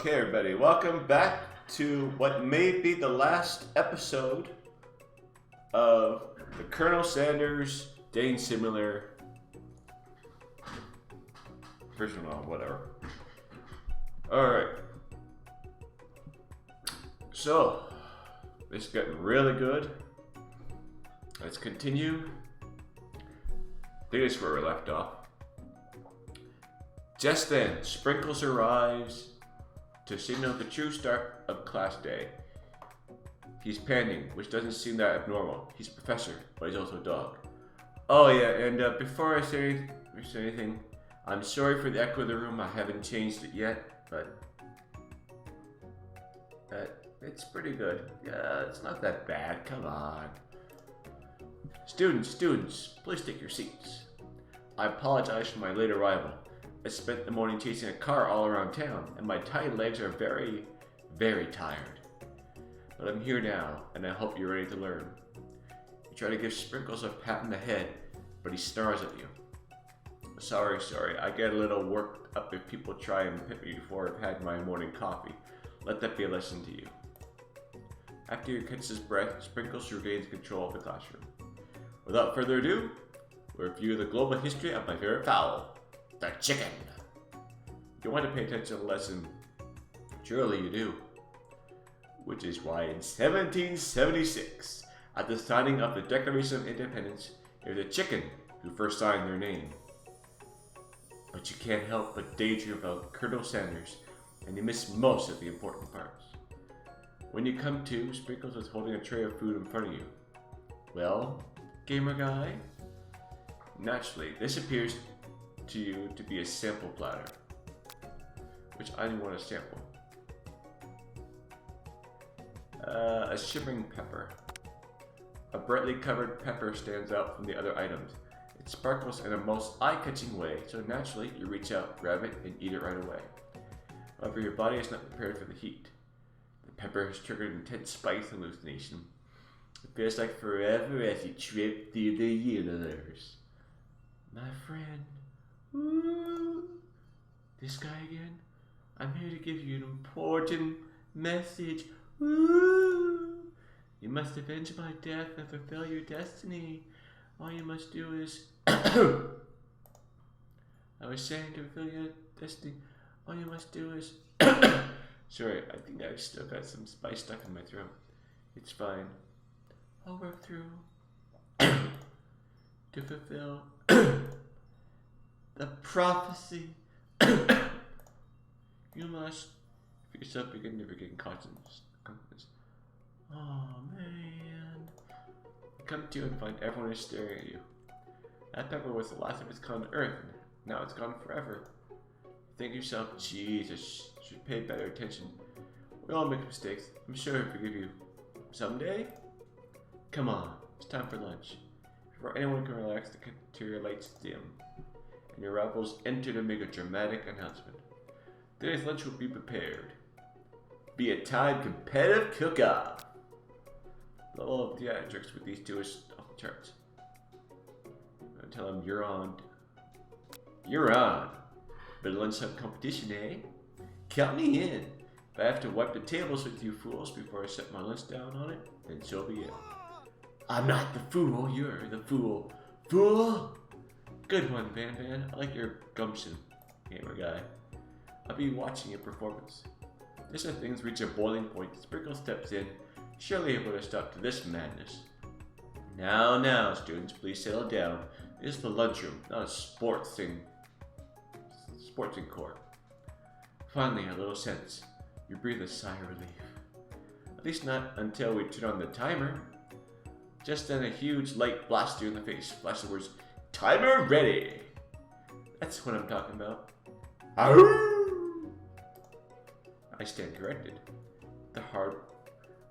Okay, everybody, welcome back to what may be the last episode of the Colonel Sanders Dating Simulator version of whatever. Alright. So, it's getting really good. Let's continue. I think it's where we left off. Just then, Sprinkles arrives to signal the true start of class day. He's panting, which doesn't seem that abnormal. He's a professor, but he's also a dog. Oh yeah, and before I say anything, I'm sorry for the echo of the room. I haven't changed it yet, but it's pretty good. Yeah, it's not that bad. Come on. Students, please take your seats. I apologize for my late arrival. I spent the morning chasing a car all around town, and my tiny legs are very, very tired. But I'm here now, and I hope you're ready to learn. You try to give Sprinkles a pat on the head, but he snarls at you. Sorry, I get a little worked up if people try and pet me before I've had my morning coffee. Let that be a lesson to you. After he catches his breath, Sprinkles regains control of the classroom. Without further ado, we'll review the global history of my favorite fowl. The chicken. You want to pay attention to the lesson. Surely you do. Which is why in 1776, at the signing of the Declaration of Independence, it was a chicken who first signed their name. But you can't help but daydream about Colonel Sanders, and you miss most of the important parts. When you come to, Sprinkles was holding a tray of food in front of you. Well, gamer guy? Naturally, this appears to you to be a sample platter, which I didn't want to sample. A shimmering pepper. A brightly covered pepper stands out from the other items. It sparkles in a most eye-catching way, so naturally you reach out, grab it, and eat it right away. However, your body is not prepared for the heat. The pepper has triggered intense spice hallucination. It feels like forever as you trip through the universe. My friend. Ooh, this guy again? I'm here to give you an important message. Ooh, you must avenge my death and fulfill your destiny. All you must do is... I was saying to fulfill your destiny, all you must do is... Sorry, I think I've still got some spice stuck in my throat. It's fine. I'll work through to fulfill the prophecy. You must yourself begin to regain confidence. Oh man. You come to and find everyone is staring at you. That pepper was the last of its kind on Earth, and now it's gone forever. You think to yourself, Jesus, should pay better attention. We all make mistakes. I'm sure he'll forgive you. Someday? Come on, it's time for lunch. Before anyone can relax, the cafeteria lights dim, and your rivals enter to make a dramatic announcement. Today's lunch will be prepared. Be a time competitive cook-off. The level of theatrics with these two is off the charts. I'm gonna tell them you're on. You're on. But lunchtime competition, eh? Count me in. If I have to wipe the tables with you fools before I set my lunch down on it, then so be it. I'm not the fool, you're the fool. Fool! Good one, Van. I like your gumption, gamer guy. I'll be watching your performance. Just as things reach a boiling point, Sprinkles steps in, surely able to stop to this madness. Now, students, please settle down. This is the lunchroom, not a sportsing court. Finally, a little sense. You breathe a sigh of relief. At least not until we turn on the timer. Just then a huge light blasts you in the face. Flash the words, "Timer ready!" That's what I'm talking about. Arrgh! I stand corrected. The hard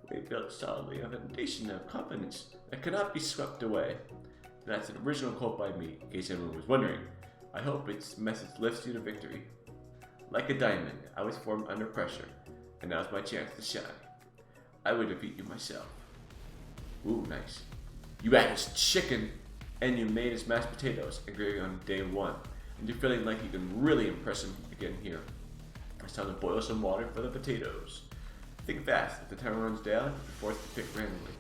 way built solidly on a foundation of confidence that cannot be swept away. That's an original quote by me, in case anyone was wondering. I hope its message lifts you to victory. Like a diamond, I was formed under pressure, and now's my chance to shine. I would defeat you myself. Ooh, nice. You added chicken, and you made his mashed potatoes and gravy on day one, and you're feeling like you can really impress him again here. It's time to boil some water for the potatoes. Think fast. If the timer runs down, you're forced to pick randomly.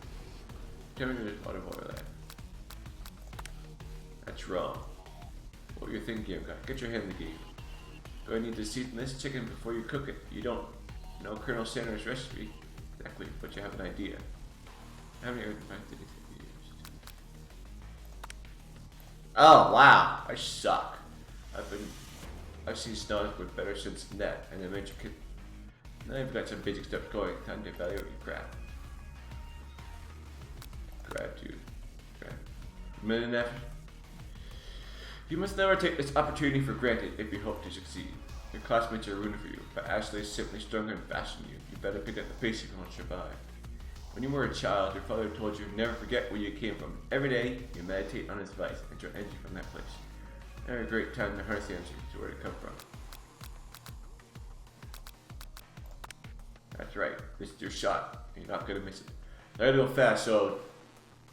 Temperature is water boil that. That's wrong. What you're thinking, game guy. Get your head in the game. Going to need to season this chicken before you cook it. You don't know Colonel Sanders' recipe exactly, but you have an idea. I haven't heard about it. Oh wow, I suck. I've seen Snows with better sense than that, and I made your kid. Now you've got some basic steps going. Time to evaluate your craft. Gratitude. Okay. Minute after. You must never take this opportunity for granted if you hope to succeed. Your classmates are rooting for you, but Ashley is simply stronger and faster than you. You better pick up the pace if you want to survive. When you were a child, your father told you never forget where you came from. Every day, you meditate on his advice and draw energy from that place. Every great time to harness the energy to where it come from. That's right. This is your shot. You're not gonna miss it. I gotta go fast, so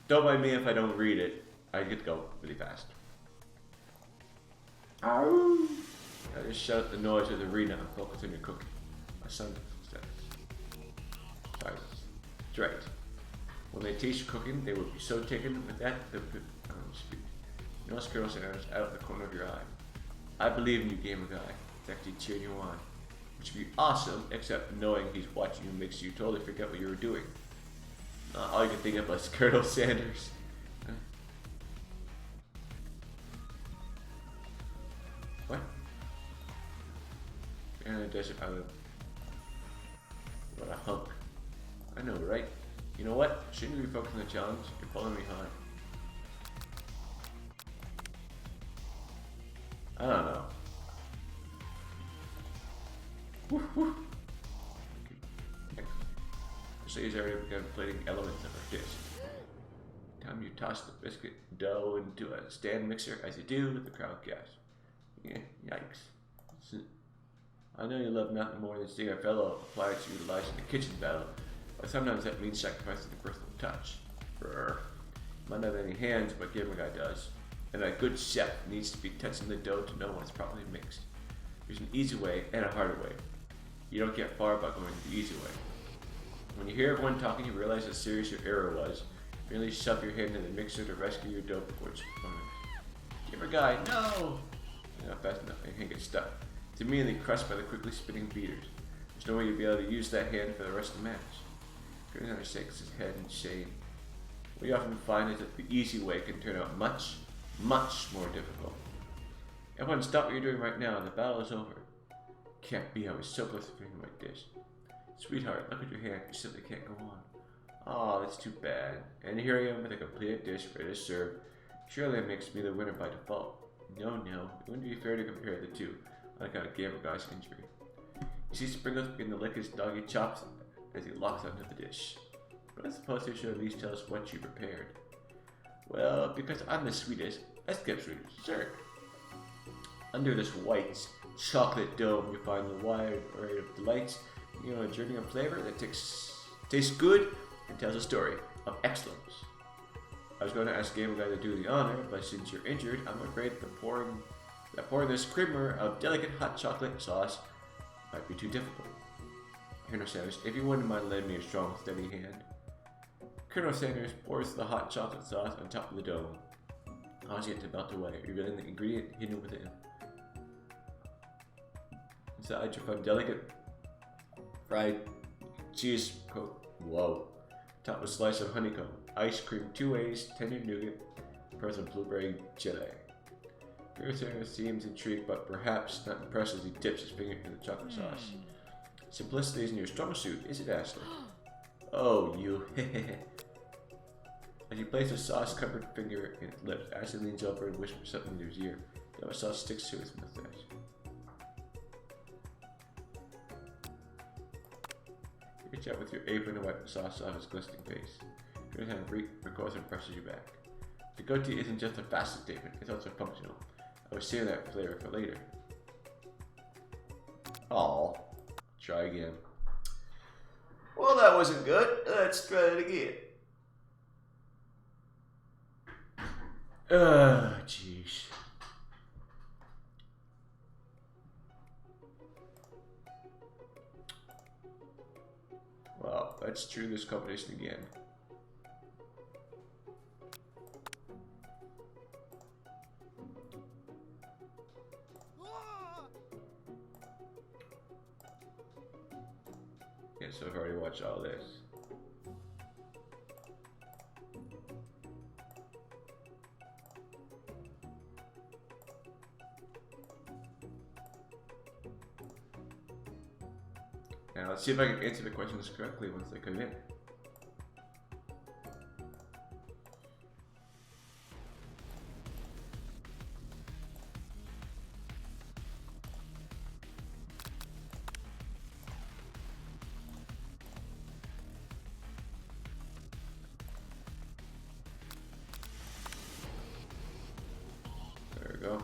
don't mind me if I don't read it. I get to go really fast. Ow! I just shut out the noise of the arena and focus on your cooking. My son says. Silence. That's right. When they taste your cooking, they will be so taken with that they'll speak. You know, Colonel Sanders out of the corner of your eye. I believe in you, gamer guy. It's actually cheering you on. Which would be awesome, except knowing he's watching you makes you totally forget what you were doing. All you can think of is Colonel Sanders. What? And a desert island. What a hunk. I know, right? You know what? Shouldn't you be focused on the challenge? You're falling behind. I don't know. Woo woo. So he's already begun plating elements of our dish. Time you toss the biscuit dough into a stand mixer as you do, the crowd gasps. Yeah, yikes. I know you love nothing more than seeing a fellow appliance you utilize in the kitchen battle, but sometimes that means sacrificing the personal touch. Brr. Might not have any hands, but Gamer Guy does. And a good chef needs to be touching the dough to know when it's properly mixed. There's an easy way and a harder way. You don't get far by going the easy way. When you hear everyone talking, you realize how serious your error was. You merely shove your hand in the mixer to rescue your dough before it's Gamer Guy, no! You're not fast enough, and your hand gets stuck. It's immediately crushed by the quickly spinning beaters. There's no way you'll be able to use that hand for the rest of the match. Grinner shakes his head in shame. What you often find is that the easy way can turn out much, much more difficult. Everyone stop what you're doing right now, the battle is over. Can't be, I was so close to finishing my dish. Sweetheart, look at your hand, you simply can't go on. Aw, that's too bad. And here I am with a completed dish ready to serve. Surely that makes me the winner by default. No, it wouldn't be fair to compare the two, on account of Gamer Guy's injury. You see Sprinkles begin to lick his doggy chops as he locks onto the dish. But I suppose he should at least tell us what you prepared. Well, because I'm the sweetest, let's get through dessert. Under this white chocolate dome, you find the wide array of delights. You know, a journey of flavor that tastes good and tells a story of excellence. I was going to ask Gamer Guy to do the honor, but since you're injured, I'm afraid that pouring this creamer of delicate hot chocolate sauce might be too difficult. Colonel Sanders, if you wouldn't mind lending me a strong, steady hand. Colonel Sanders pours the hot chocolate sauce on top of the dome, causing it to melt away, revealing the ingredient hidden within. Inside, you find delicate fried cheese coat. Whoa. Top with a slice of honeycomb, ice cream 2 ways, tender nougat, pearls and blueberry jelly. Colonel Sanders seems intrigued, but perhaps not impressed as he dips his finger into the chocolate sauce. Simplicity isn't your strong suit, is it, Ashley? Oh, you. As he places a sauce-covered finger in his lips, Ashley leans over and whispers something into his ear. The sauce sticks to his mustache. Reach out with your apron to wipe the sauce off his glistening face. Your hand recoils and presses you back. The goatee isn't just a fashion statement, it's also functional. I was saving that flavor for later. Aw. Try again. Well, that wasn't good. Let's try it again. Jeez. Well, let's try this competition again. Yeah, so I've already watched all this. Now let's see if I can answer the questions correctly once they come in. There we go.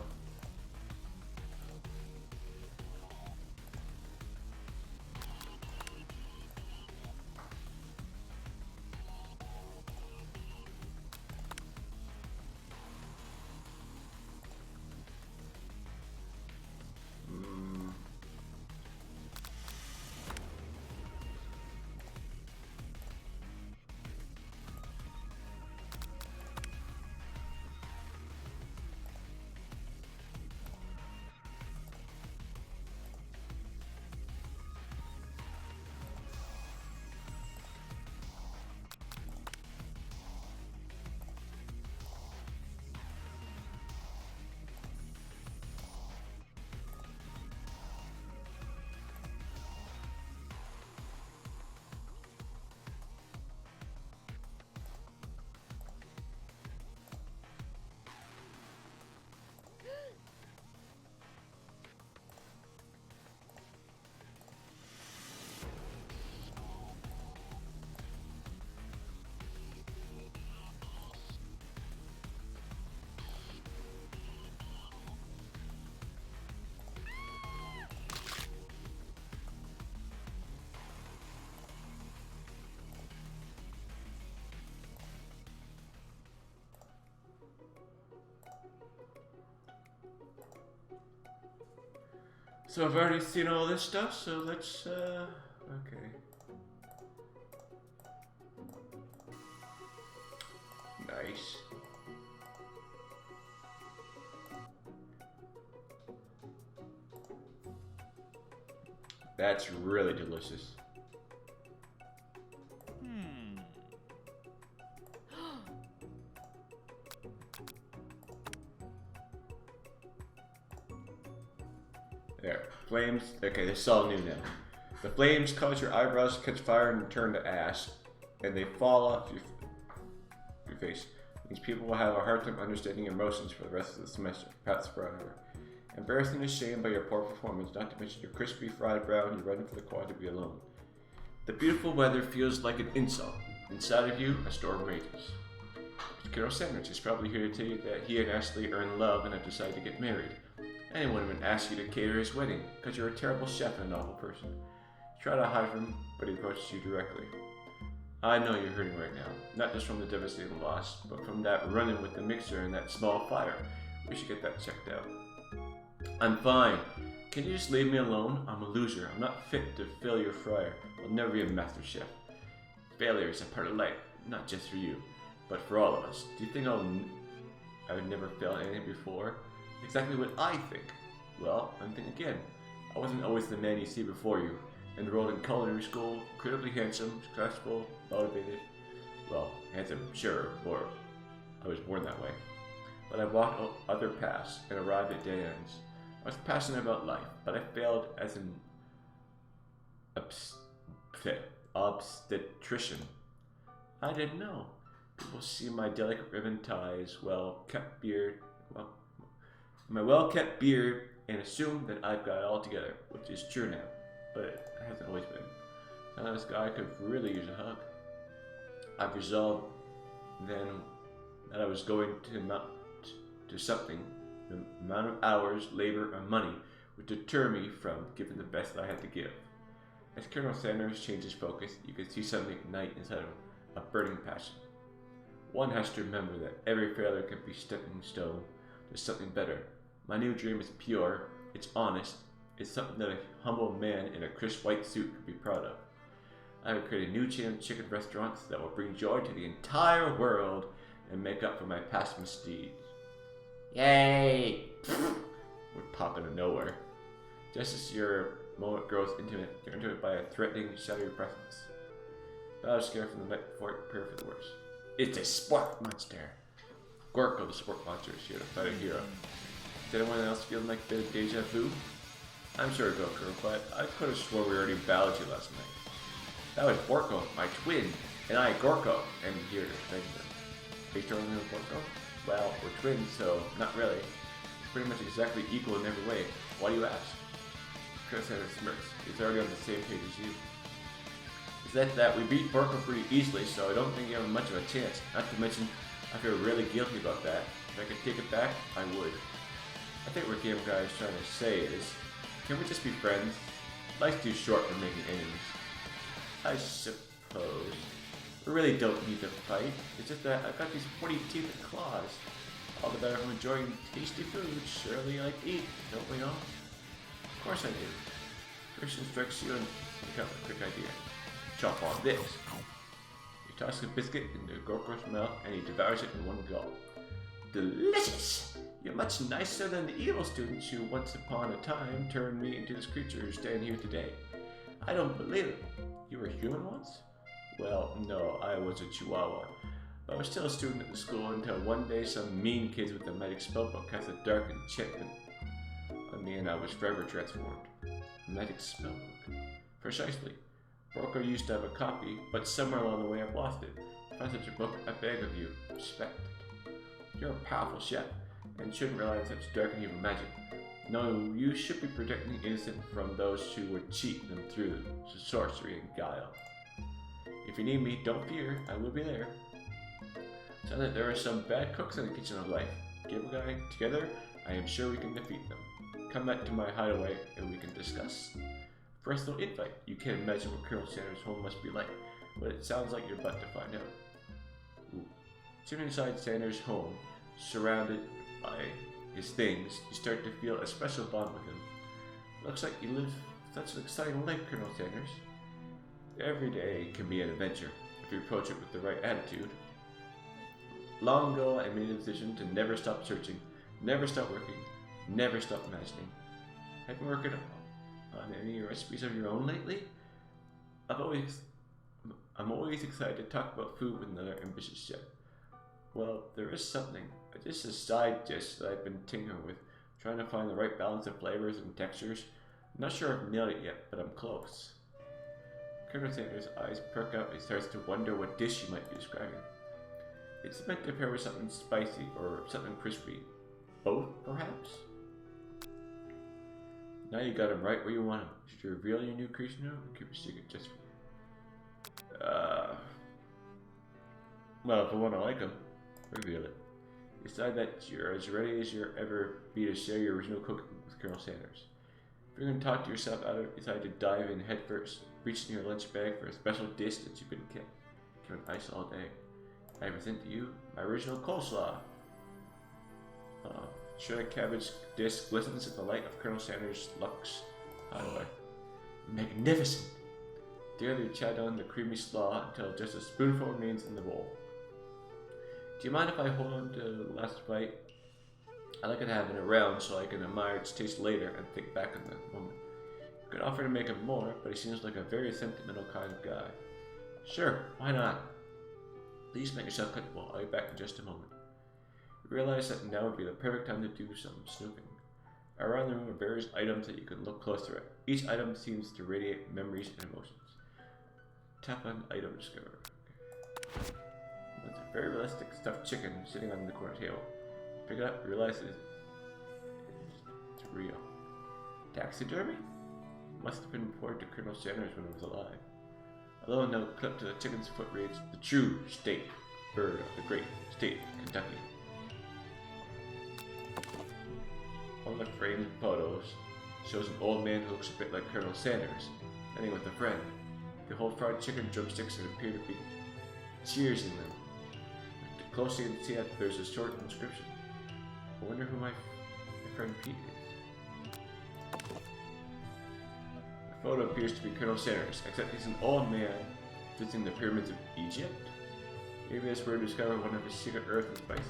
So I've already seen all this stuff, so let's, okay. Nice. That's really delicious. There. Flames. Okay, this is all new now. The flames cause your eyebrows to catch fire and turn to ash, and they fall off your face. These people will have a hard time understanding your emotions for the rest of the semester, perhaps forever. Embarrassingly ashamed by your poor performance, not to mention your crispy fried brown, you're running for the quad to be alone. The beautiful weather feels like an insult. Inside of you, a storm rages. Colonel Sandwich is probably here to tell you that he and Ashley are in love and have decided to get married. Anyone would ask you to cater his wedding, because you're a terrible chef and an awful person. You try to hide from him, but he approaches you directly. I know you're hurting right now, not just from the devastating loss, but from that run-in with the mixer and that small fire. We should get that checked out. I'm fine. Can you just leave me alone? I'm a loser. I'm not fit to fill your fryer. I'll never be a master chef. Failure is a part of life, not just for you, but for all of us. Do you think I've never failed anything before? Exactly what I think. Well, I'm thinking again. I wasn't always the man you see before you. Enrolled in culinary school, incredibly handsome, successful, motivated. Well, handsome, sure, or I was born that way. But I walked other paths and arrived at dead ends. I was passionate about life, but I failed as an obstetrician. I didn't know. People see my delicate ribbon ties, well-kept beard, my well-kept beard, and assume that I've got it all together, which is true now, but it hasn't always been. Now this guy could really use a hug. I've resolved then that I was going to amount to something. The amount of hours, labor, or money would deter me from giving the best I had to give. As Colonel Sanders changed his focus, you could see something ignite inside of him, a burning passion. One has to remember that every failure can be a stepping stone to something better. My new dream is pure, it's honest, it's something that a humble man in a crisp white suit could be proud of. I will create a new chain of chicken restaurants that will bring joy to the entire world and make up for my past misdeeds. Yay! Would pop out of nowhere. Just as your moment grows intimate, you're entered by a threatening, shadowy presence. But I was scared from the night before it prepared for the worst. It's a sport monster! Gorko, the sport monster, is here to fight a hero. Does anyone else feel like a bit of deja vu? I'm sure, Goku, but I could have sworn we already battled you last night. That was Gorko, my twin, and I, Gorko, am here to defend them. Are you throwing me with Gorko? Well, we're twins, so not really. Pretty much exactly equal in every way. Why do you ask? Chris had a smirks. He's already on the same page as you. It's that we beat Gorko pretty easily, so I don't think you have much of a chance. Not to mention, I feel really guilty about that. If I could take it back, I would. I think what Game Guy is trying to say is, can we just be friends? Life's too short for making enemies. I suppose. We really don't need to fight. It's just that I've got these 40 teeth and claws. All the better for enjoying tasty food. Surely I like to eat, don't we all? Of course I do. Christian strikes you and you have a quick idea. Chop on this. You toss a biscuit into Gorko's mouth and he devours it in one gulp. Delicious! You're much nicer than the evil students who once upon a time turned me into this creature who's standing here today. I don't believe it. You were human once? Well, no, I was a chihuahua. But I was still a student at the school until one day some mean kids with the magic spellbook cast a dark enchantment on me and I was forever transformed. A magic spellbook. Precisely. Gorko used to have a copy, but somewhere along the way I've lost it. If I find such a book, I beg of you, respect it. You're a powerful chef, and shouldn't rely on such dark and evil magic. No, you should be protecting the innocent from those who would cheat them through sorcery and guile. If you need me, don't fear, I will be there. Sounds like there are some bad cooks in the kitchen of life. Game Guy, together, I am sure we can defeat them. Come back to my hideaway and we can discuss. First, no invite. You can't imagine what Colonel Sanders' home must be like, but it sounds like you're about to find out. Ooh. Sitting inside Sanders' home, surrounded by his things, you start to feel a special bond with him. Looks like you live such an exciting life, Colonel Sanders. Every day can be an adventure if you approach it with the right attitude. Long ago, I made a decision to never stop searching, never stop working, never stop imagining. Have you been working on any recipes of your own lately? I'm always excited to talk about food with another ambitious chef. Well, there is something, just a side dish that I've been tinkering with, trying to find the right balance of flavors and textures. I'm not sure I've nailed it yet, but I'm close. Colonel Sanders' eyes perk up and he starts to wonder what dish you might be describing. It's meant to pair with something spicy or something crispy. Both, perhaps? Now you got him right where you want him. Should you reveal your new creation now or keep a secret just for you? Well, if I want to like him, reveal it. Decide that you're as ready as you'll ever be to share your original cooking with Colonel Sanders. If you're going to talk to yourself out of it, decide to dive in head first, reach in your lunch bag for a special dish that you've been keeping ice all day. I present to you my original coleslaw. Shredded cabbage dish glistens in the light of Colonel Sanders' Lux highway. Magnificent! Dearly chow down the creamy slaw until just a spoonful remains in the bowl. Do you mind if I hold on to the last bite? I like it having it around so I can admire its taste later and think back on the moment. You could offer to make him more, but he seems like a very sentimental kind of guy. Sure, why not? Please make yourself comfortable. I'll be back in just a moment. You realize that now would be the perfect time to do some snooping. Around the room are various items that you can look closer at. Each item seems to radiate memories and emotions. Tap on item discover. Okay. That's a very realistic stuffed chicken sitting on the corner table. Pick it up, realize it's real. Taxidermy? Must have been reported to Colonel Sanders when he was alive. A little note clipped to the chicken's foot reads, "The true state bird of the great state of Kentucky." One of the framed photos shows an old man who looks a bit like Colonel Sanders, standing with a friend. They hold fried chicken drumsticks and appear to be cheers in them. Closely you can see that there's a short inscription. I wonder who my friend Pete is. photo appears to be Colonel Sanders, except he's an old man visiting the pyramids of Egypt. Maybe that's where we discover one of his secret earthly spices.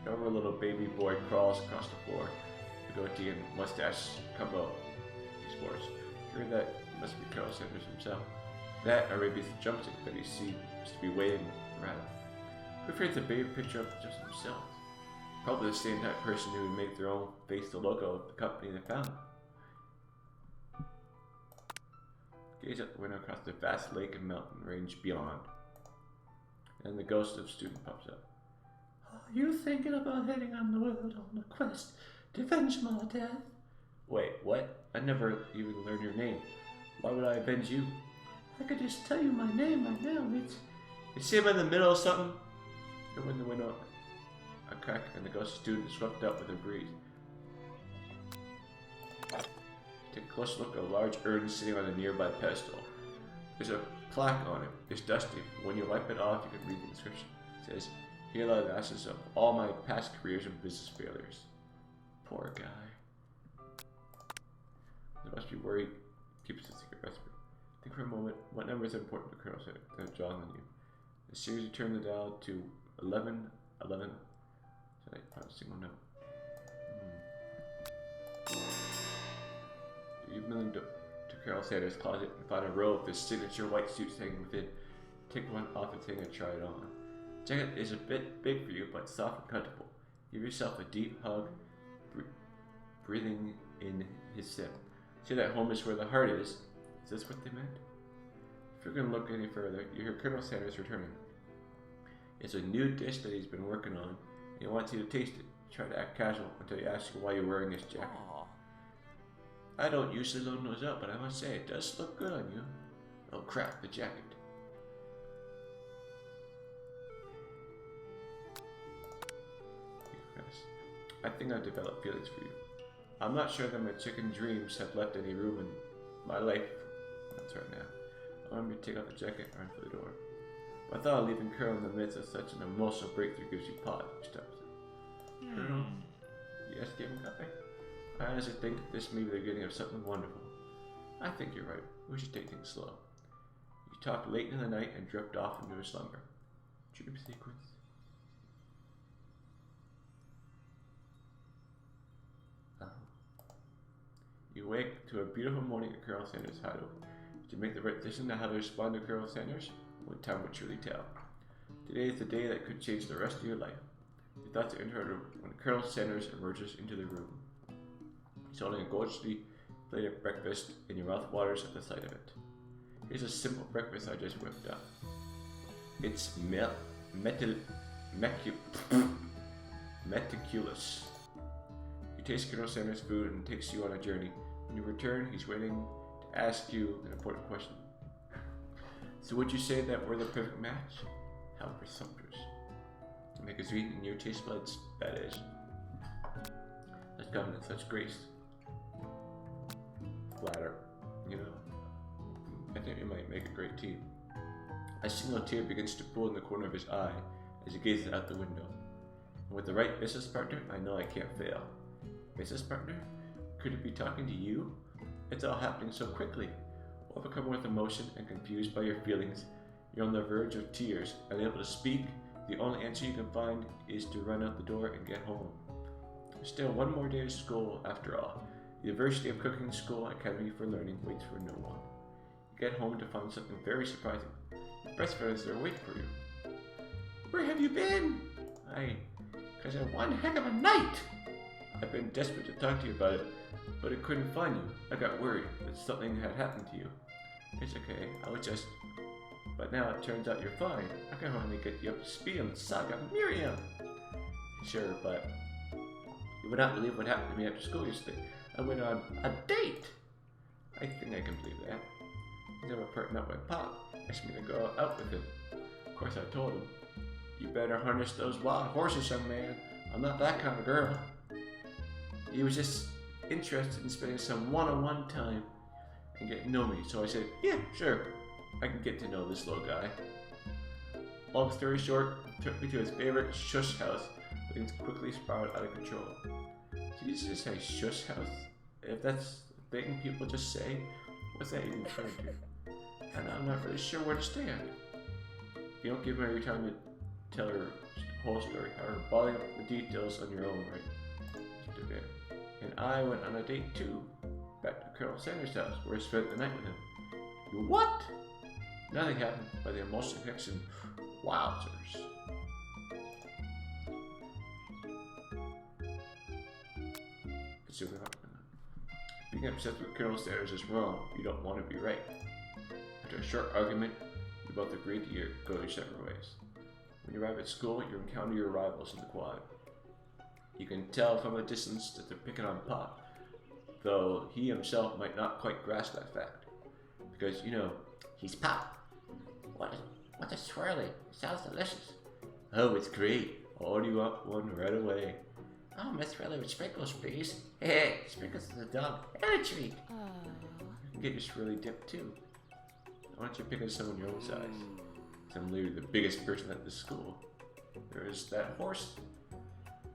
However, a little baby boy crawls across the floor. The goatee and mustache come out. He sports. Hear that must be Colonel Sanders himself. That or maybe it's the jumpsuit that he seems to be waving around. Who fears a baby picture of just himself? Probably the same type of person who would make their own face the logo of the company they found. Gaze out the window across the vast lake and mountain range beyond. And the ghost of student pops up. Are you thinking about heading on the world on a quest to avenge my death? Wait, what? I never even learned your name. Why would I avenge you? I could just tell you my name right now. It's him in the middle of something. And when the window a crack and the ghost student is swept up with a breeze. Take a close look at a large urn sitting on a nearby pedestal. There's a plaque on it. It's dusty. When you wipe it off, you can read the inscription. It says, "Here lie the ashes of all my past careers and business failures." Poor guy. He must be worried. Keeps his secret recipe. Think for a moment. What number is important to Colonel Sanders? Then draws on you. As soon as you turn the dial to 1111. So I found a single note. You move to Colonel Sanders' closet and find a row of his signature white suits hanging within. Take one off the thing and try it on. The jacket is a bit big for you, but soft and comfortable. Give yourself a deep hug, breathing in his sip. See that home is where the heart is. Is this what they meant? If you're going to look any further, you hear Colonel Sanders returning. It's a new dish that he's been working on, and he wants you to taste it. Try to act casual until he asks you why you're wearing this jacket. Aww. I don't usually load those up, but I must say it does look good on you. Oh crap, the jacket. I think I've developed feelings for you. I'm not sure that my chicken dreams have left any room in my life. That's right now. I want me to take off the jacket and run for the door. But I thought leaving Colonel in the midst of such an emotional breakthrough gives you pause. Colonel? Yes, give him coffee. I honestly think this may be the beginning of something wonderful. I think you're right. We should take things slow. You talked late in the night and drift off into a slumber. Dream sequence. You wake to a beautiful morning at Colonel Sanders' hideout. Did you make the right decision on how to respond to Colonel Sanders? Well, time will truly tell. Today is the day that could change the rest of your life. Your thoughts are interrupted when Colonel Sanders emerges into the room. He's holding a gorgeously plated breakfast, and your mouth waters at the sight of it. Here's a simple breakfast I just whipped up. It's meticulous. You taste Colonel Sanders' food and takes you on a journey. When you return, he's waiting to ask you an important question. So would you say that we're the perfect match? How presumptuous. Make us sweet in your taste buds, that is. Such confidence, such grace. Flatter, you know. I think we might make a great team. A single tear begins to pool in the corner of his eye as he gazes out the window. And with the right business partner, I know I can't fail. Business partner? Could it be talking to you? It's all happening so quickly. Overcome with emotion and confused by your feelings, you're on the verge of tears, unable to speak. The only answer you can find is to run out the door and get home. Still one more day of school after all. The University of Cooking School Academy for Learning waits for no one. You get home to find something very surprising. Your best friend is there waiting for you. Where have you been? Cause I had one heck of a night. I've been desperate to talk to you about it, but I couldn't find you. I got worried that something had happened to you. It's okay, but now it turns out you're fine. I can finally get you up to speed on the saga of Miriam. Sure, but you would not believe what happened to me after school yesterday. I went on a date. I think I can believe that. He's never partnered up with Pop. Asked me to go out with him. Of course I told him, you better harness those wild horses, young man. I'm not that kind of girl. He was just interested in spending some one-on-one time and getting to know me. So I said, yeah, sure. I can get to know this little guy. Long story short, took me to his favorite shush house. Things quickly spiraled out of control. Did you just say shush house? If that's the thing people just say, what's that even trying to do? And I'm not really sure where to stand. You don't give me every time to tell her whole story, however, bottling up the details on your own, right? And I went on a date too, back to Colonel Sanders' house, where I spent the night with him. You what? Nothing happened by the emotional connection. Wowzers. Being upset with Colonel Sanders is wrong. You don't want to be right. After a short argument, you both agree to go your separate ways. When you arrive at school, you encounter your rivals in the quad. You can tell from a distance that they're picking on Pop, though he himself might not quite grasp that fact. Because, you know, he's Pop. What a swirly. It sounds delicious. Oh, it's great. I'll order you up one right away. Oh, Miss Swirly with sprinkles, please. Hey, sprinkles is a dog and a treat. You can get your Swirly dip too. Why don't you pick on someone your own size? I'm literally the biggest person at the school. There's that horse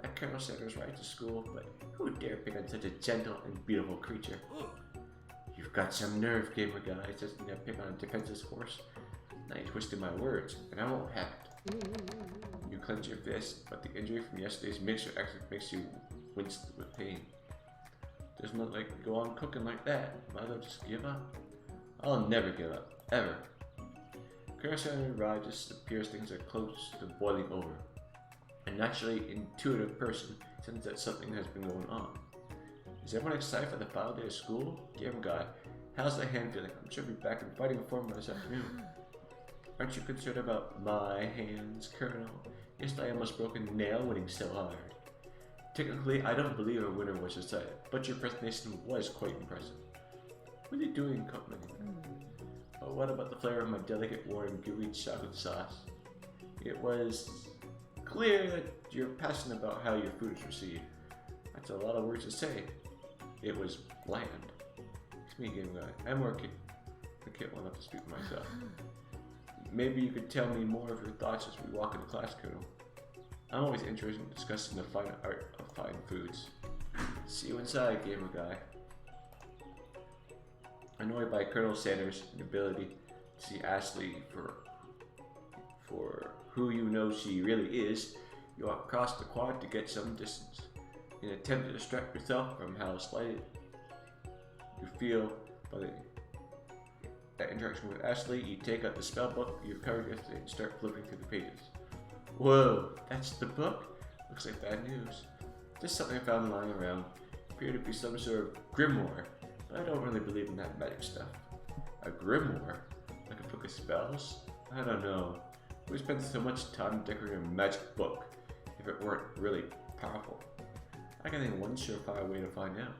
that Colonel Sanders rides to school, but who dare pick on such a gentle and beautiful creature? You've got some nerve, gamer guy. Just gonna pick on a defenseless horse. Now you twisted my words, and I won't have it. You clench your fist, but the injury from yesterday's mixture actually makes you wince with pain. Doesn't look like you go on cooking like that. Might as well just give up. I'll never give up, ever. Colonel Sanders arrives just appears things are close to boiling over. A naturally intuitive person senses that something has been going on. Is everyone excited for the final day of school? Gamer guy, how's the hand feeling? I'm sure I'll be back in fighting form this afternoon. Aren't you concerned about my hands, Colonel? Yesterday I almost broke a nail winning so hard. Technically, I don't believe a winner was decided, but your presentation was quite impressive. What are you doing complimenting me? But what about the flavor of my delicate warm gooey chocolate sauce? It was clear that you're passionate about how your food is received. That's a lot of words to say. It was bland. It's me, game guy. I'm working. I can't well enough to speak for myself. Maybe you could tell me more of your thoughts as we walk into class, Colonel. I'm always interested in discussing the fine art of fine foods. See you inside, gamer guy. Annoyed by Colonel Sanders' inability to see Ashley for who you know she really is, you walk across the quad to get some distance. In an attempt to distract yourself from how slighted you feel by that interaction with Ashley, you take out the spell book you covered yesterday and start flipping through the pages. Whoa, that's the book? Looks like bad news. Just something I found lying around. Appeared to be some sort of grimoire, but I don't really believe in that magic stuff. A grimoire? Like a book of spells? I don't know. Who spends so much time decorating a magic book if it weren't really powerful? I can think of one surefire way to find out.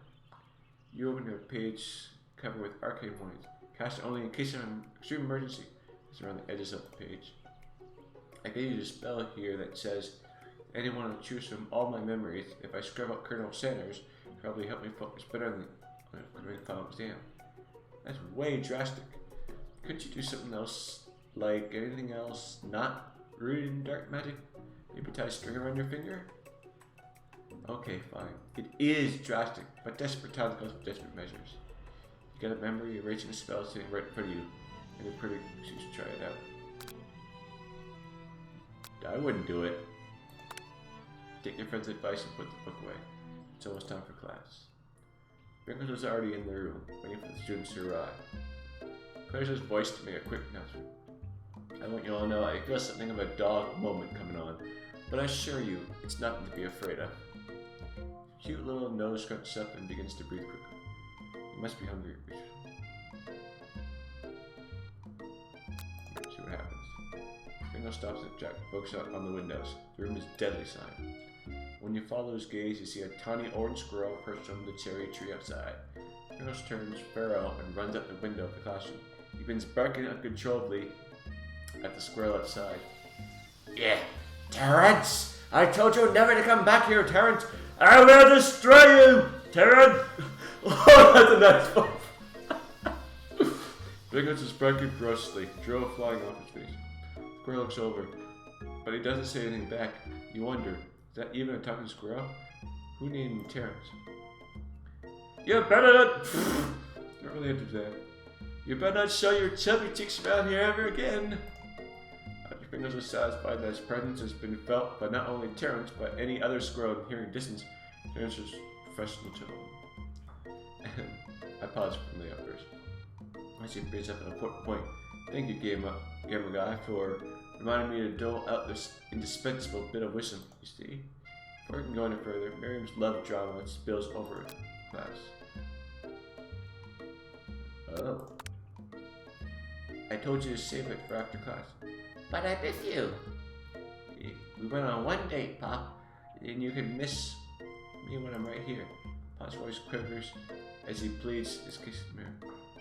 You open a page covered with arcane warnings. Cast only in case of an extreme emergency. It's around the edges of the page. I gave you a spell here that says anyone will choose from all my memories. If I scrub up Colonel Sanders, probably help me focus better on the final exam. That's way drastic. Couldn't you do something else, like anything else not rooted in dark magic? Maybe tie a string around your finger? Okay, fine. It is drastic, but desperate times calls for desperate measures. You got a memory erasing a spell sitting right in front of you, and you're pretty you should try it out. I wouldn't do it. Take your friend's advice and put the book away. It's almost time for class. Wrinkles was already in the room, waiting for the students to arrive. Claire's voice to make a quick announcement. I want you all to know I feel something of a dog moment coming on, but I assure you, it's nothing to be afraid of. Cute little nose scrunches up and begins to breathe quickly. You must be hungry. See what happens. Ringo stops and Jack focuses out on the windows. The room is deadly silent. When you follow his gaze, you see a tiny orange squirrel perched on the cherry tree outside. Ringo turns feral and runs out the window of the classroom. He begins barking uncontrollably at the squirrel outside. Yeah, Terrence! I told you never to come back here, Terrence! I will destroy you, Terrence! Oh, that's a nice one. Biggles is barking ferociously, drill flying off his face. Squirrel looks over, but he doesn't say anything back. You wonder, is that even a talking squirrel? Who named Terrence? You better not. Don't really have to do that. You better not show your chubby cheeks around here ever again. Dr. Fingers was satisfied that his presence has been felt by not only Terrence, but any other squirrel in hearing distance. Terrence was professional tone. I paused from the outburst. As he brings up an important point. Thank you, Gamer Guy, for reminding me to dole out this indispensable bit of wisdom. You see? Before we can go any further, Miriam's love drama spills over class. Oh. I told you to save it for after class. But I miss you. We went on one date, Pop, and you can miss me when I'm right here. Pop's voice quivers as he pleads his kiss to Miriam.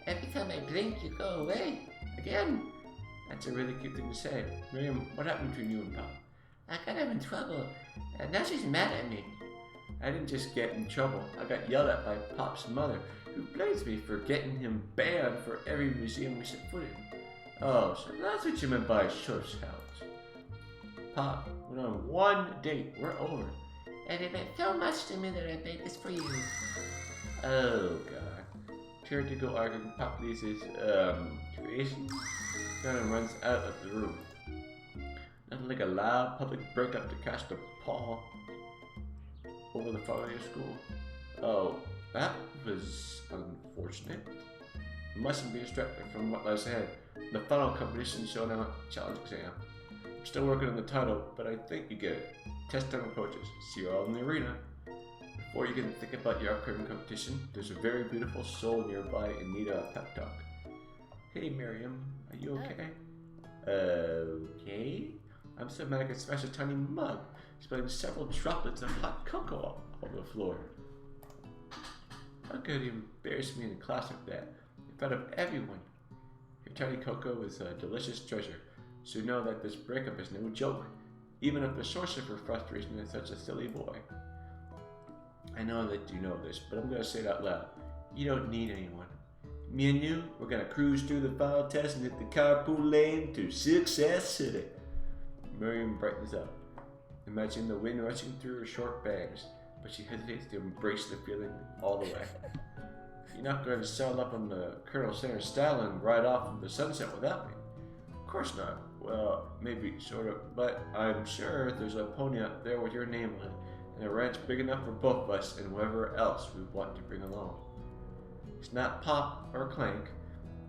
Every time I blink, you go away. Again. That's a really cute thing to say. Miriam, what happened between you and Pop? I got him in trouble, and now she's mad at me. I didn't just get in trouble. I got yelled at by Pop's mother, who blames me for getting him banned for every museum we set foot in. Oh, so that's what you meant by shush house. Pop, went on one date. We're over. And it meant so much to me that I made this for you. Oh, God. Trying to go arguing, Pop leaves his, creation. And runs out of the room. Nothing like a loud public breakup to cast a pall over the following school. Oh, that was unfortunate. Mustn't be distracted from what lies ahead. The final competition showdown challenge exam. I'm still working on the title, but I think you get it. Test time approaches. See you all in the arena. Before you can think about your upcoming competition, there's a very beautiful soul nearby in need of a pep talk. Hey Miriam, are you okay? Okay? I'm so mad I could smash a tiny mug, spilling several droplets of hot cocoa all over the floor. How could you embarrass me in a class like that, in front of everyone? Your tiny cocoa is a delicious treasure, so know that this breakup is no joke, even if the source of her frustration is such a silly boy. I know that you know this, but I'm gonna say it out loud. You don't need anyone. Me and you, we're gonna cruise through the final test and hit the carpool lane to Success City. Miriam brightens up, imagining the wind rushing through her short bangs, but she hesitates to embrace the feeling all the way. You're not going to sail up on the Colonel Sanders style and ride off into the sunset without me? Of course not. Well, maybe, sort of, but I'm sure there's a pony out there with your name on it, and a ranch big enough for both of us and whoever else we want to bring along. It's not Pop or Clank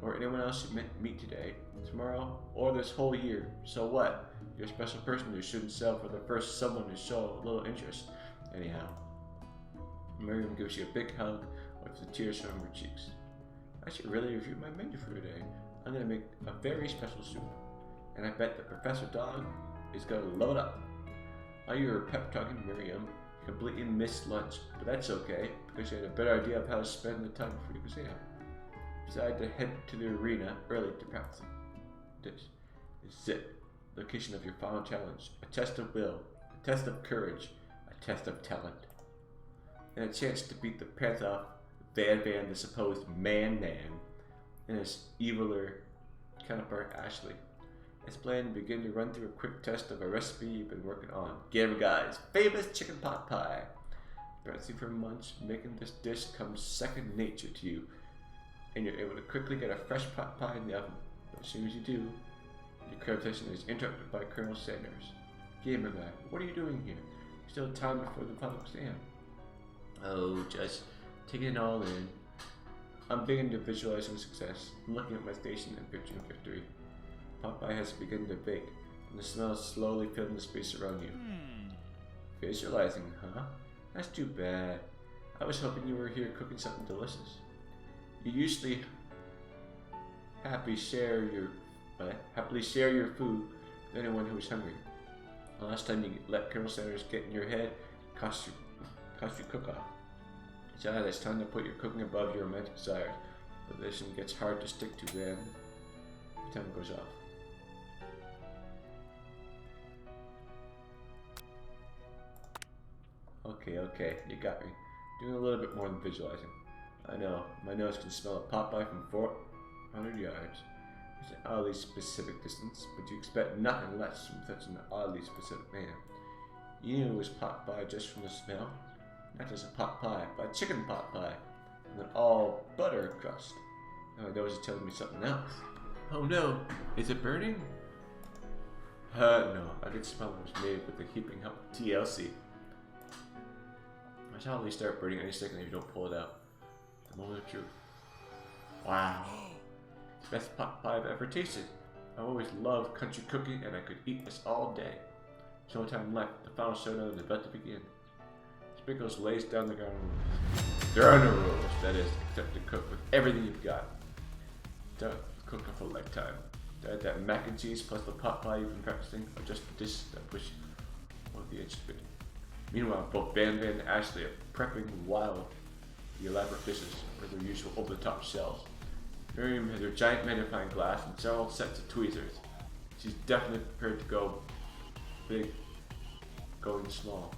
or anyone else you meet today, tomorrow, or this whole year. So what? You're a special person who shouldn't sell for the first someone to show a little interest. Anyhow, Miriam gives you a big hug with the tears from her cheeks. I should really review my menu for today. I'm going to make a very special soup, and I bet that Professor Dog is going to load up. While you were pep talking Miriam, you completely missed lunch, but that's okay, because you had a better idea of how to spend the time before your exam. You decided to head to the arena early to practice. This is it. Location of your final challenge. A test of will, a test of courage, a test of talent, and a chance to beat the Panther Van, the supposed man, and his eviler counterpart Ashley. It's planned to begin to run through a quick test of a recipe you've been working on. Gamer Guy's famous chicken pot pie. Practicing for months, making this dish comes second nature to you, and you're able to quickly get a fresh pot pie in the oven. But as soon as you do, your conversation is interrupted by Colonel Sanders. Gamer Guy, what are you doing here? Still time before the final exam. Oh, just taking it all in. I'm big into visualizing success. I'm looking at my station and picturing victory. Pot pie has begun to bake, and the smell is slowly filling the space around you. Visualizing, huh? That's too bad. I was hoping you were here cooking something delicious. You usually happily share your food with anyone who is hungry. The last time you let Colonel Sanders get in your head, cost you cook-off. So it's time to put your cooking above your romantic desires. The position gets hard to stick to then. The time goes off. Okay, you got me. Doing a little bit more than visualizing. I know, my nose can smell a pot pie from 400 yards. It's an oddly specific distance, but you expect nothing less from such an oddly specific man. You knew it was pot pie just from the smell. Not just a pot pie, but a chicken pot pie. And an all butter crust. Now my nose is telling me something else. Oh no, is it burning? No, I could smell it was made with the heaping up TLC. I shall probably start burning any second if you don't pull it out. The moment of truth. Wow. It's the best pot pie I've ever tasted. I always loved country cooking and I could eat this all day. There's no time left. The final showdown is about to begin. Sprinkles lays down the ground rules. There are no rules, that is, except to cook with everything you've got. Don't cook for a lifetime. That mac and cheese plus the pot pie you've been practicing are just the dishes that push over the edge of it. Meanwhile, both Van and Ashley are prepping the elaborate dishes for their usual over-the-top shells. Miriam has her giant magnifying glass and several sets of tweezers. She's definitely prepared to go big, going small.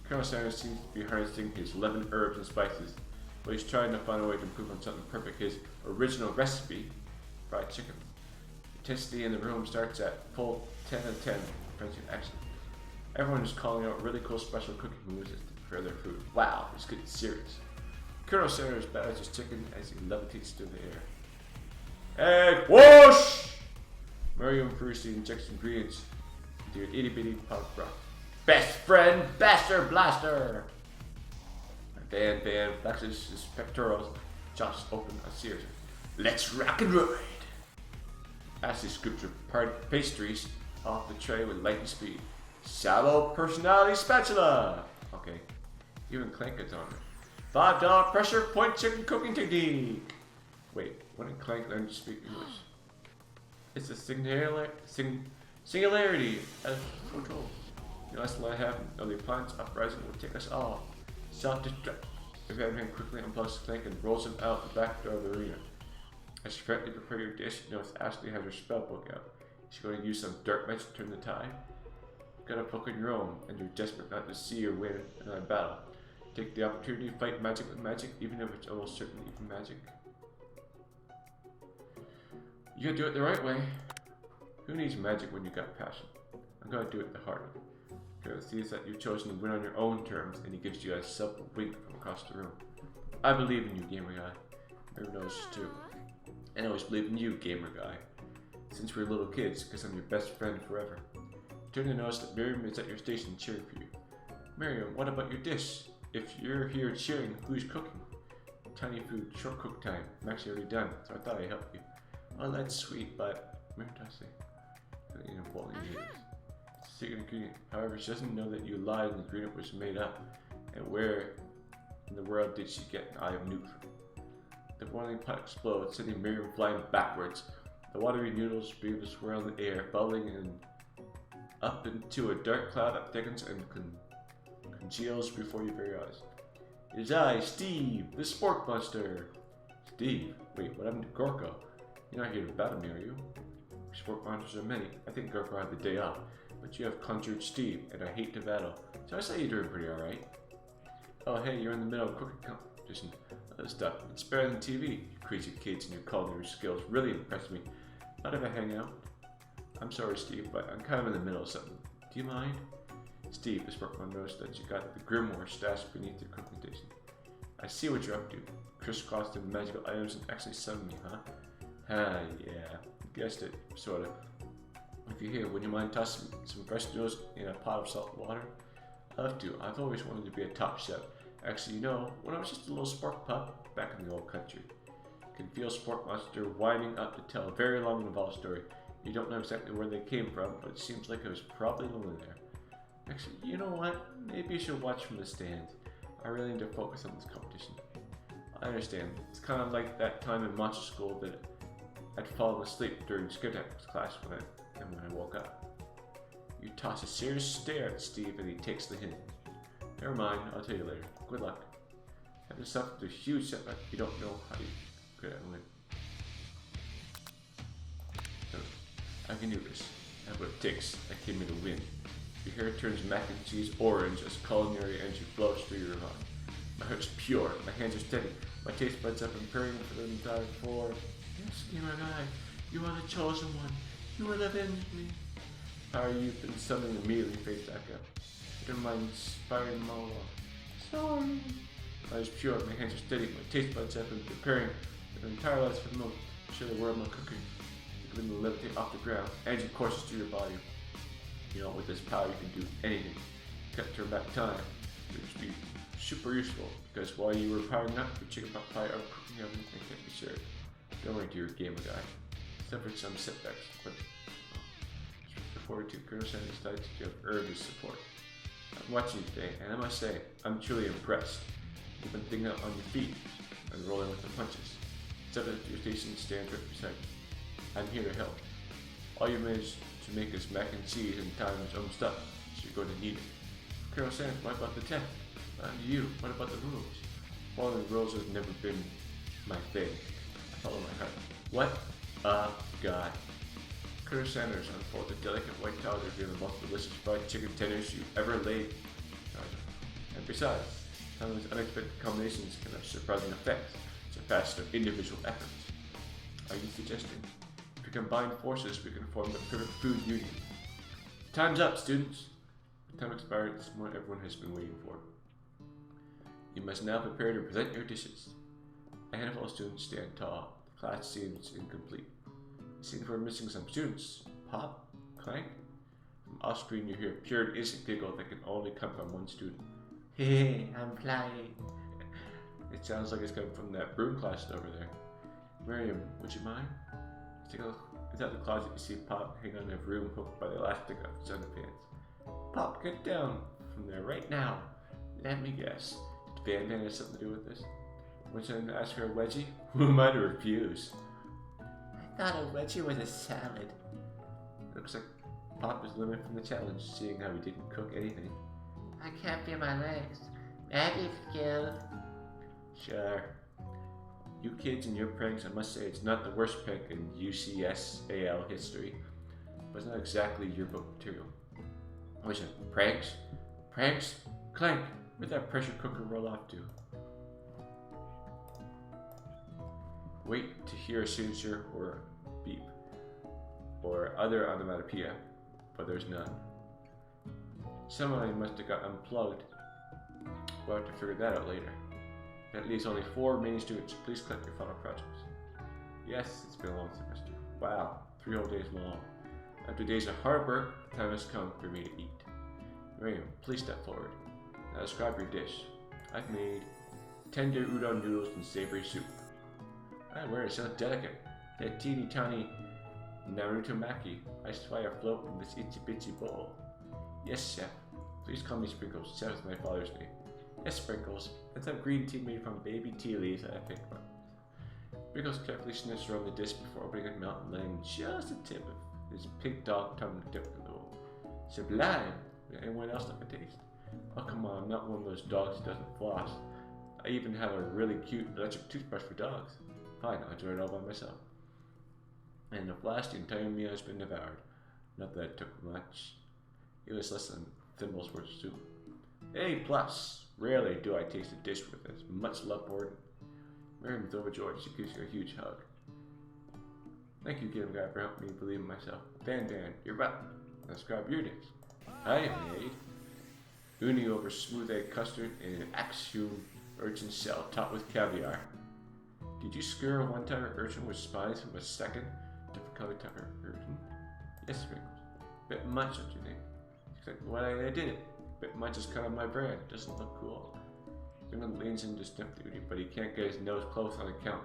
Colonel Sanders seems to be harnessing his 11 herbs and spices, but he's trying to find a way to improve on something perfect, his original recipe, fried chicken. The intensity in the room starts at full 10 out of 10, friendship action. Everyone is calling out really cool special cooking moves to prepare their food. Wow, it's getting serious. Colonel Sanders batters his chicken as he levitates through the air. Egg whoosh! Miriam furiously injects ingredients into an itty bitty pot of broth. Best friend, Baster Blaster! Van flexes his pectorals, chops open a series. Let's rock and ride! Ashley scoops her pastries off the tray with lightning speed. Shallow personality spatula! Okay, even Clank gets on it. $5 pressure point chicken cooking technique! Wait, when did Clank learn to speak English? It's a singularity as control. The last one I have of the appliance uprising will take us all. Self-destruct. Van quickly unplugs Clank and rolls him out the back door of the arena. As you frantically prepare your dish, you notice Ashley has her spell book out. She's going to use some dark magic to turn the tide. You've got a book on your own, and you're desperate not to see or win another battle. Take the opportunity to fight magic with magic, even if it's almost certainly evil magic. You gotta do it the right way. Who needs magic when you got passion? I'm gonna do it the hard way. He sees that you've chosen to win on your own terms, and he gives you a subtle wink from across the room. I believe in you, gamer guy. Everyone knows this too. And I always believe in you, gamer guy. Since we're little kids, because I'm your best friend forever. Turn to notice that Miriam is at your station cheering for you. Miriam, what about your dish? If you're here cheering, who's cooking? Tiny food, short cook time. I'm actually already done, so I thought I'd help you. Oh, that's sweet, but what did I say? You know what it is. Secret ingredient. However, she doesn't know that you lied and the ingredient was made up. And where in the world did she get an eye of Newt from? The boiling pot explodes, sending Miriam flying backwards. The watery noodles begin to swirl in the air, bubbling and up into a dark cloud that thickens and congeals before your very eyes. It is I, Steve, the Sport Monster. Steve? Wait, what happened to Gorko? You're not here to battle me, are you? Sport monsters are many. I think Gorko had the day off. But you have conjured Steve, and I hate to battle. So I say you're doing pretty alright. Oh hey, you're in the middle of cooking competition. Other stuff. It's better than TV. You crazy kids and your culinary skills really impress me. Not if I hang out. I'm sorry, Steve, but I'm kind of in the middle of something. Do you mind? Steve, this Pokemon noticed that you got the Grimoire stashed beneath your cooking station. I see what you're up to. Crisscrossed in magical items and actually summon me, huh? Ah, yeah. Guessed it, sorta. If you're here, would you mind tossing some fresh noodles in a pot of salt water? I'd love to. I've always wanted to be a top chef. Actually, you know, when I was just a little spark pup back in the old country. You can feel Sport Monster winding up to tell a very long and involved story. You don't know exactly where they came from, but it seems like it was probably lonely there. Actually, you know what? Maybe you should watch from the stands. I really need to focus on this competition. I understand. It's kind of like that time in monster school that I'd fallen asleep during Skipjack's class when I woke up. You toss a serious stare at Steve and he takes the hint. Never mind, I'll tell you later. Good luck. Have yourself a huge setback you don't know how you could win. I can do this. I have what it takes. I came here to win. Your hair turns mac and cheese orange as culinary energy flows through your body. My heart's pure. My hands are steady. My taste buds are preparing for the entire floor. Yes, gamer guy. You are the chosen one. You will avenge me. Power you've been summoned immediately fades back up. Under my inspiring monologue. sorry. I was pure, my hands are steady, my taste buds have been preparing their entire lives for the moment. Share the world of my cooking. You can levitate off the ground, and you courses through your body. You know, with this power you can do anything. Kept turn back time, which would be super useful, because while you were powering up your chicken pot pie out of cooking oven, it can't be served. Don't worry, dear gamer guy. Suffered some setbacks, but forward to Colonel Sanders decided to have earned his support. I'm watching you today, and I must say, I'm truly impressed. You've been thinking out on your feet and rolling with the punches. Step at your station, stand right beside me. I'm here to help. All you managed to make is mac and cheese and time is own stuff, so you're going to need it. Colonel Sanders, what about the test? You, what about the rules? Following the rules has never been my thing. I follow my heart. What a guy. Colonel Sanders unfolded the delicate white towel to reveal the most delicious fried chicken tenders you ever laid. And besides, some of these unexpected combinations can have surprising effects, surpassed their individual efforts. Are you suggesting if we combine forces we can form the perfect food union? Time's up, students! The time expired, this moment everyone has been waiting for. You must now prepare to present your dishes. A handful of students stand tall. The class seems incomplete. It seems we're missing some students. Pop? Clank? From off screen you hear a pure and innocent giggle that can only come from one student. Hey, I'm flying. It sounds like it's coming from that broom closet over there. Miriam, would you mind? Take a look. Inside the closet you see Pop hanging on a broom hooked by the elastic of his underpants. Pop, get down from there right now. Let me guess. Did Van Van have something to do with this? When someone asked for a wedgie, who am I to refuse? I thought a wedgie was a salad. Looks like Pop is limited from the challenge, seeing how he didn't cook anything. I can't feel my legs. Magic skills. Sure. You kids and your pranks, I must say it's not the worst prank in UCSAL history, but it's not exactly yearbook material. What is it? Pranks? Pranks? Clank, where'd that pressure cooker roll off to? Wait to hear a signature or a beep, or other onomatopoeia, but there's none. Someone must have got unplugged. We'll have to figure that out later. That leaves only 4 remaining students. Please collect your final projects. Yes, it's been a long semester. Wow, 3 whole days long. After days of hard work, the time has come for me to eat. Miriam, please step forward. Now describe your dish. I've made tender udon noodles and savory soup. Where it sounds delicate. That teeny tiny Naruto Maki. I spy afloat in this itsy bitsy bowl. Yes, chef. Please call me Sprinkles. Chef is my father's name. Yes, Sprinkles. That's some green tea made from baby tea leaves that I picked from. Sprinkles carefully sniffs around the dish before opening his mouth and letting just a tip of his pink dog tongue dip in the bowl. Sublime! Anyone else like a taste? Oh, come on, I'm not one of those dogs who doesn't floss. I even have a really cute electric toothbrush for dogs. Fine, I'll enjoy it all by myself. And at last, the entire meal has been devoured. Not that it took much. It was less than thimbles worth of soup. A plus! Rarely do I taste a dish with as much love for it. Miriam is overjoyed. She gives you a huge hug. Thank you, Game Guy, for helping me believe in myself. Van Van, you're up. Let's grab your dish. I made uni over smooth egg custard in an axiom urchin shell topped with caviar. Did you skewer a one-timer urchin with spines from a second different colored timer urchin? Yes, Sprinkles. Bit much, don't you think? She's like, well, I did it. Bit much is kind of my brand. Doesn't look cool. Sprinkles leans in to sniff the uni, but he can't get his nose close on account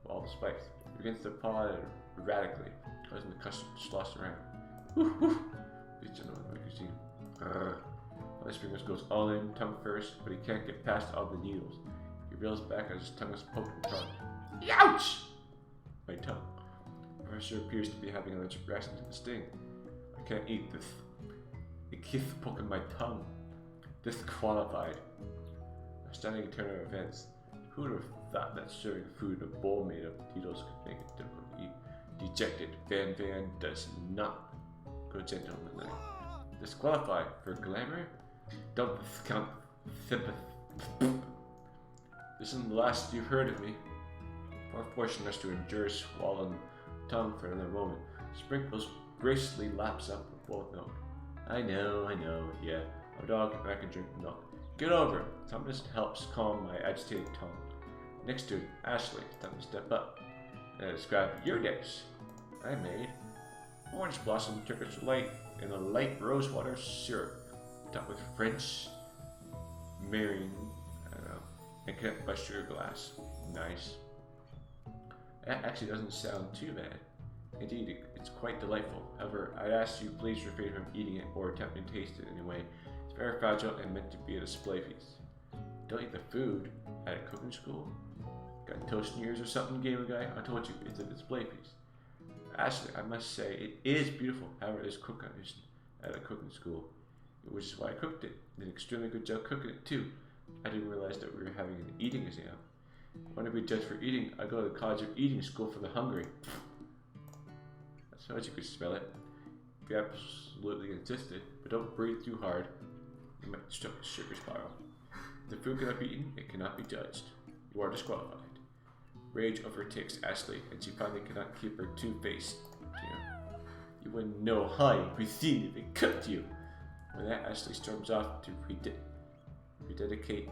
of all the spice. He begins to paw it erratically, causing the custard to slosh around. Woo woo! Please gentlemen, my cuisine. Father Sprinkles goes all in, tongue first, but he can't get past all the needles. He reels back as his tongue is poked and prodded. Ouch! My tongue. The professor appears to be having an allergic reaction to the sting. I can't eat this. It keeps poking my tongue. Disqualified. A stunning turn of events. Who would have thought that serving food in a bowl made of needles could make it difficult to eat? Dejected, Van Van does not go gentle in the night. Disqualified for glamour? Don't discount sympathy. This isn't the last you've heard of me. Far fortunate us to endure swollen tongue for another moment. Sprinkles gracefully laps up with both milk. I know, yeah. A dog and I can drink milk. Get over it. Thomas helps calm my agitated tongue. Next to it, Ashley. Time to step up. And I describe your dish. I made orange blossom Turkish delight in a light rosewater syrup, topped with French marrying, I don't know, and kept by sugar glass. Nice. That actually doesn't sound too bad. Indeed, it's quite delightful. However, I'd ask you please refrain from eating it or attempting to taste it anyway. It's very fragile and meant to be a display piece. Don't eat the food at a cooking school? Got toast in your ears or something, gamer guy? I told you, it's a display piece. Actually, I must say, it is beautiful. However, it is cooked at a cooking school, which is why I cooked it. Did an extremely good job cooking it too. I didn't realize that we were having an eating exam. Want to be judged for eating? I go to the College of Eating School for the Hungry. So as you could smell it, if you absolutely insisted, but don't breathe too hard, you might disrupt the sugar spiral. If the food cannot be eaten, it cannot be judged. You are disqualified. Rage overtakes Ashley, and she finally cannot keep her two-faced. You wouldn't know how you cuisine if it cooked you. When that, Ashley storms off to rededicate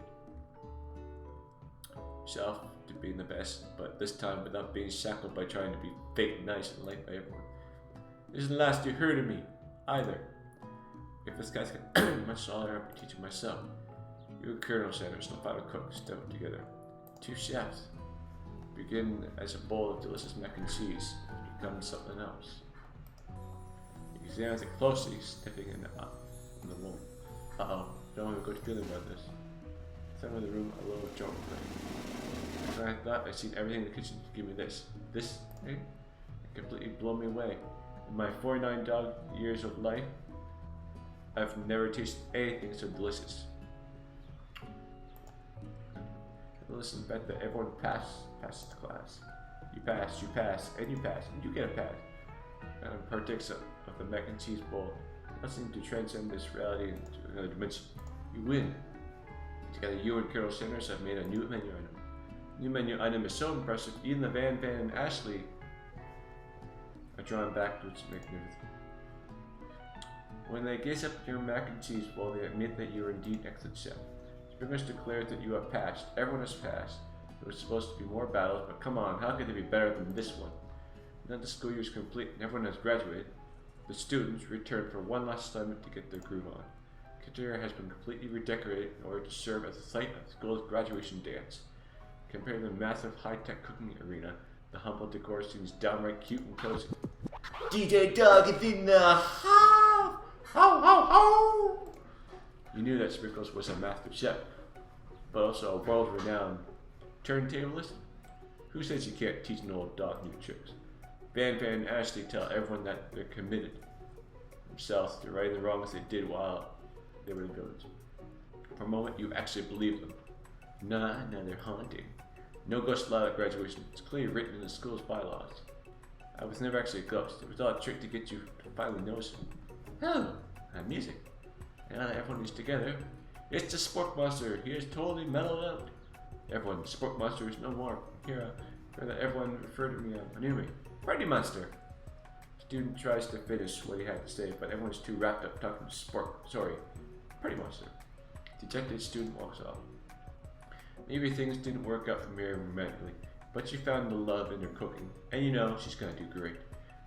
herself to being the best, but this time without being shackled by trying to be fake nice and liked by everyone. This isn't the last you heard of me, either. If this guy's got much taller, I'll be teaching myself. You and Colonel Sanders and the final cook step up together. Two chefs. Begin as a bowl of delicious mac and cheese. It becomes something else. He examines it closely, sniffing in the womb. Uh-oh, don't have a good feeling about this. Some of the room a little joke play. And I thought I'd seen everything in the kitchen to give me this. This thing? It completely blew me away. In my 49 years of life, I've never tasted anything so delicious. Listen, bet that everyone passes the class. You pass, and you pass, and you get a pass. And partakes of the mac and cheese bowl. Nothing to transcend this reality into another dimension. You win. Together, you and Colonel Sanders have made a new menu item. New menu item is so impressive, even the Van and Ashley are drawn back to its magnificence. When they gaze up at your mac and cheese bowl, they admit that you are indeed excellent chef. Springers declared that you have passed. Everyone has passed. There was supposed to be more battles, but come on, how could they be better than this one? Now the school year is complete and everyone has graduated. The students return for one last assignment to get their groove on. Kitchener has been completely redecorated in order to serve as the site of the school's graduation dance. Compared to the massive high-tech cooking arena, the humble decor seems downright cute and cozy. DJ Doug is in the house! Ho ho ho! You knew that Sprinkles was a master chef, but also a world-renowned turntablist. Who says you can't teach an old dog new tricks? Van and Ashley tell everyone that they're committed themselves to righting the wrongs they did while they were in the village. For a moment, you actually believe them. Nah, they're haunting. No ghost allowed at graduation. It's clearly written in the school's bylaws. I was never actually a ghost. It was all a trick to get you to finally notice me. Oh, and music. And now that everyone is together, it's the Spork Monster. He is totally mellowed out. Everyone, Spork Monster is no more. Here, that everyone referred to me knew me. Freddy Monster. Student tries to finish what he had to say, but everyone's too wrapped up talking to Freddy Monster. Dejected student walks off. Maybe things didn't work out for Miriam romantically, but she found the love in her cooking, and you know she's gonna do great.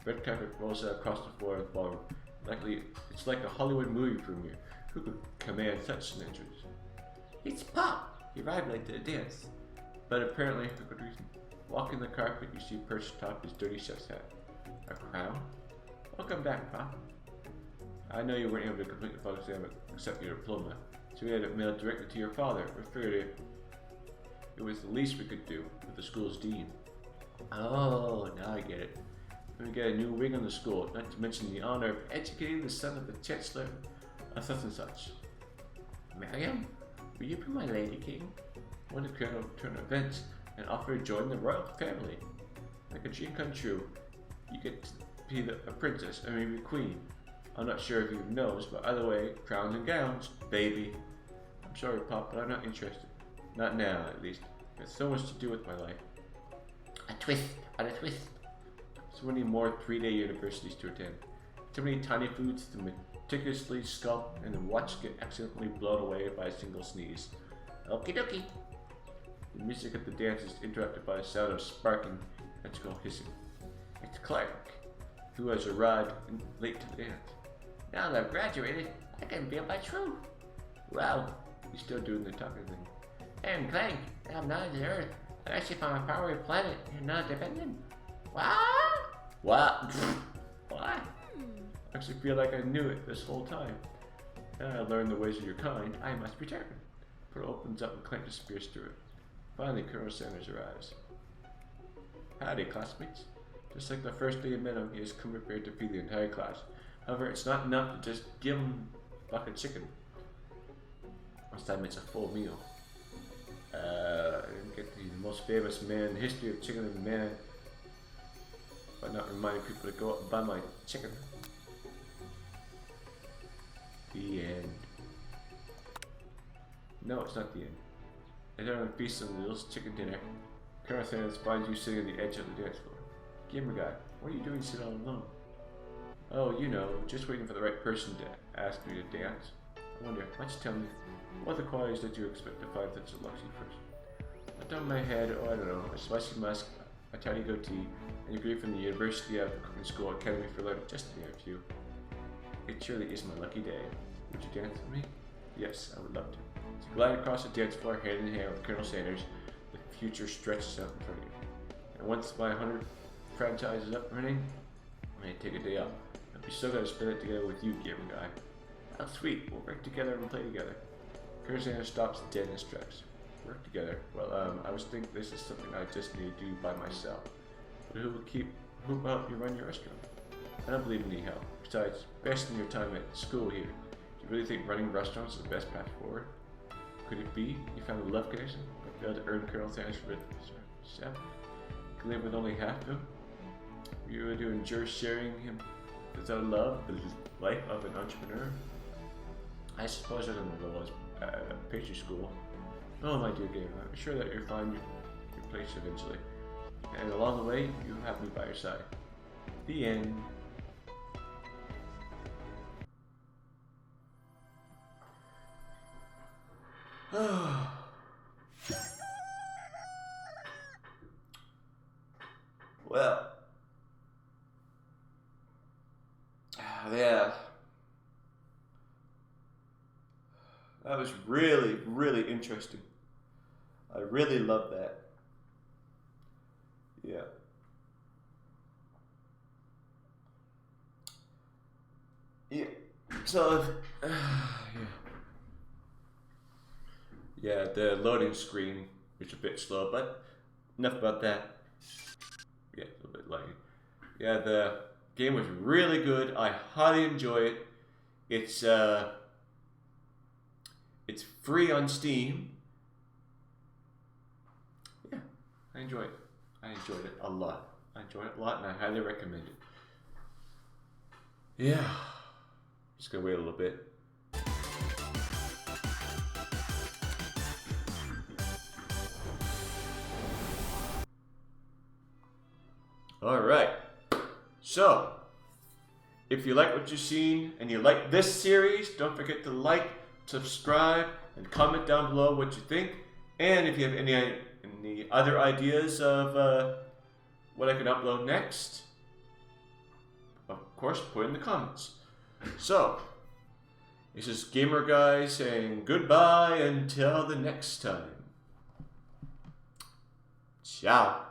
Red carpet rolls out across the floor of the ballroom. Likely, it's like a Hollywood movie premiere. Who could command such an entrance? It's Pop! He arrived late to the dance. But apparently, for good reason. Walking the carpet, you see perched atop his dirty chef's hat. A crown? Welcome back, Pop. I know you weren't able to complete the final exam except your diploma, so we had it mailed directly to your father. We figured it was the least we could do with the school's dean. Oh, now I get it. We get a new wing on the school, not to mention the honor of educating the son of the chancellor of such and such. Miriam, will you be my lady king? One of the colonel turned events and offer to join the royal family. Like a dream come true, you get to be a princess and maybe a queen. I'm not sure if you knows, but either way, crowns and gowns, baby. I'm sorry, Pop, but I'm not interested. Not now, at least. There's so much to do with my life. A twist on a twist. So many more 3-day universities to attend. Too many tiny foods to meticulously sculpt and then watch get accidentally blown away by a single sneeze. Okie dokie. The music of the dance is interrupted by a sound of sparking electrical hissing. It's Clark, who has arrived late to the dance. Now that I've graduated, I can feel my truth. Wow, he's still doing the talking thing. I'm Clank, and I'm not on the Earth. I actually found a faraway planet and not dependent. What? What? What? I actually feel like I knew it this whole time. Now I learned the ways of your kind, I must return. Portal opens up and Clank disappears through it. Finally, Colonel Sanders arrives. Howdy, classmates. Just like the first day you met him, he has come prepared to feed the entire class. However, it's not enough to just give him a bucket of chicken. This time it's a full meal. And get the most famous man in the history of chicken and man by not reminding people to go out and buy my chicken. The end. No, it's not the end. As everyone feasts on the delicious chicken dinner, Colonel Sanders finds you sitting on the edge of the dance floor. Gamer guy, what are you doing sitting all alone? Oh, you know, just waiting for the right person to ask me to dance. I wonder, why don't you tell me, what are the qualities that you expect to find such a luxury person? On top of my head, oh I don't know, a spicy musk, a tiny goatee, and a degree from the University of Cooking School Academy for Learning, just to name a few. It surely is my lucky day. Would you dance with me? Yes, I would love to. As you glide across the dance floor hand in hand with Colonel Sanders, the future stretches out in front of you. And once my 100 franchise is up and running, I may take a day off. I'll be so glad to spend it together with you, gamer guy. How sweet, we'll work together and play together. Colonel Sanders stops dead in his tracks. Work together? Well, I was thinking this is something I just need to do by myself. But who will help you run your restaurant? I don't believe in any help. Besides, based on your time at school here, do you really think running restaurants is the best path forward? Could it be you found a love connection, but failed to earn Colonel Sanders for chef? You live with only half of him? You do enjoy sharing him without love, the life of an entrepreneur? I suppose I don't know what it was at pastry school. Oh, my dear gamer, I'm sure that you'll find your place eventually. And along the way, you have me by your side. The end. Well, yeah, that was really, really interesting. I really love that. Yeah. Yeah. So, yeah, the loading screen is a bit slow, but enough about that. Yeah, a little bit laggy. Yeah, the game was really good. I highly enjoy it. It's free on Steam. Yeah, I enjoy it. I enjoyed it a lot. I enjoyed it a lot, and I highly recommend it. Yeah, just gonna wait a little bit. Alright, so if you like what you've seen and you like this series, don't forget to like, subscribe, and comment down below what you think. And if you have any other ideas of what I can upload next, of course, put in the comments. So, this is Gamer Guy saying goodbye until the next time. Ciao.